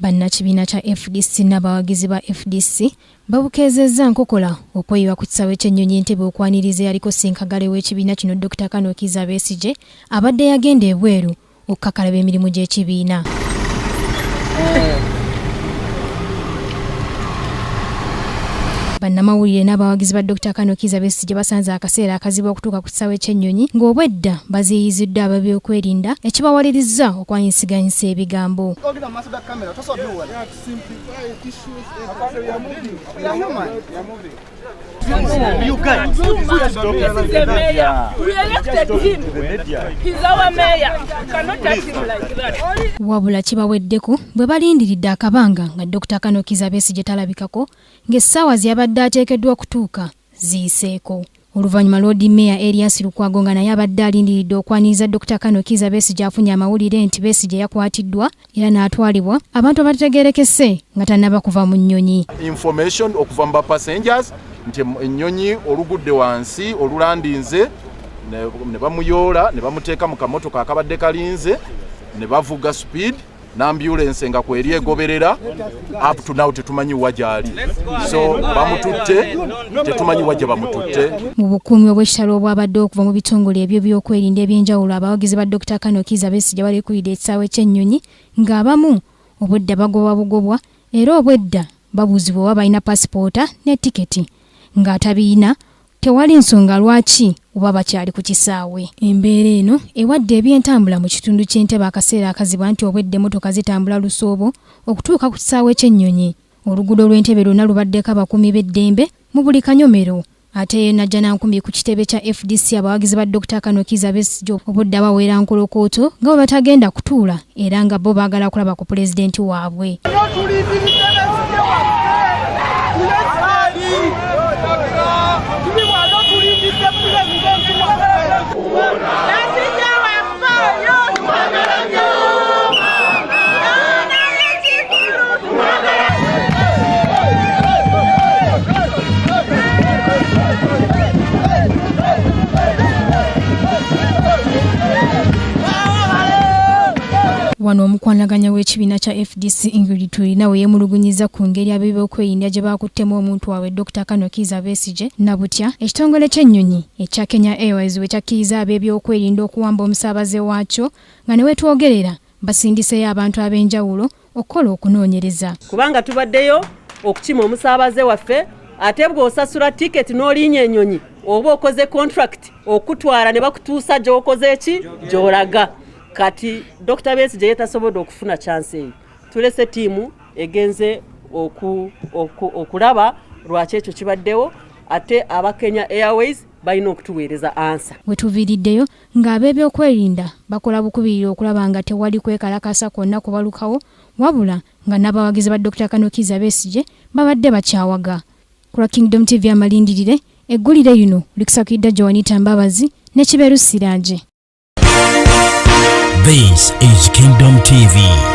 Bannakibiina kya FDC n'abawagizi ba FDC babukeezezza nkokola okweyiwa ku kisaawe ky'ennyonyi Entebbe okwaniriza yaliko Ssenkagale w'ekibiina kino Dr. Kano Kizza Besigye abadde yagenda ebweru okukakalaba emirimu gy'ekibiina. Bannamawulire n'abawagizi ba Dr. Kano Kizza Besigye basanze akaseera akazibu okutuuka ku kisaawe ky'ennyonyi ng'obwedda baziyiziddwa ab'ebyokwerinda ekibawalirizza okwanyisiganyisa ebigambo. You guys, this is the mayor. We elected him. He's our mayor. We cannot touch him like that. Wabula kibaweddeko bwe balindiridde akabanga nga Dr. Kano Kizza Besigye talabikako ng'essaawa ziyabadde ateekeddwa okutuuka ziyiseeko. Oluvannyuma Lord Mayor Erias Lukwago nga naye abadde alindiridde okwaniriza Dr. Kano Kizza Besigye afunye amawulire nti Besigye yakwatiddwa era n'atwalibwa abantu abategeerekese nga tannaba kuva mu nnyonyi. Information okuva mu passengers nti ennyonyi olugudde wansi olulandinze ne bamuyoola ne bamuteeka mu kamotoka akabadde kalinze ne bavuga speed n'ambulance nga kweri egoberera up to now tetumanyi wajali so bamututte tetumanyi waje bamututte. Mu bukuumi obw'ekitalo obwabadde okuva mu bitongole ebyo by'okwerinda ebyenjawulo abawagizi ba Dr. Kano Kizza Besigye balekulidde ekisaawe ky'ennyonyi ng'abamu obwedda bagobwa bugobwa era obwedda babuuzibwa oba balina pasipoota ne tiketi ng'atabiina tewali nsonga lwaki oba bakyali ku kisaawe. Embeera eno ewadde ebyentambula mu kitundu ky'Entebbe akaseera akazibu nti obwedde emmotoka zitambula lusoobo okutuuka ku kisaawe ky'ennyonyi. Oluguudo lw'Entebbe lwonna lubaddeko abakuumi b'eddembe mu buli kanyomero ate najja nankumi ku kitebe kya FDC abawagizi ba Dr. Kano Kizza Besigye obudde baweera nkolokooto nga bwe batagenda kutuula era nga bo baagala kulaba ku pulezidenti waabwe. Wano omukwanaganya w'ekibiina kya FDC Ingrid Turina we yeemulugunyiza ku ngeri ab'ebyokwerinda gye baakuttemu omuntu waabwe Dr. Kano Kizza Besigye na butya ekitongole ky'ennyonyi ekya Kenya Airways we kyakkiriza ab'ebyokwerinda okuwamba omusaabaze waakyo nga ne wetwogerera basindiseyo abantu ab'enjawulo okukola okunoonyereza. Kubanga tubaddeyo okukima omusaabaze waffe ate bw'osasula tiketi n'olinya ennyonyi oba okoze contract okutwala ne bakutuusa gy'okoze eki gy'olaga. Kati Dr. Besigye yetasobodde okufuna chance eyo. Tulese tiimu egenze okulaba lwaki ekyo kibaddewo ate aba Kenya Airways balina okutuweereza ansa. Wetuviiriddeyo ng'ab'ebyokwerinda bakola bukubirira okulaba nga tewali kwekalakasa kwonna kubalukawo wabula nga n'abawagizi ba Dr. Kano Kizza Besigye babadde bakyawaga. Ku Kingdom TV amalindirire eggulire lino likusakidda Joanita Mbabazi ne Kiberu Sirage. This is Kingdom TV.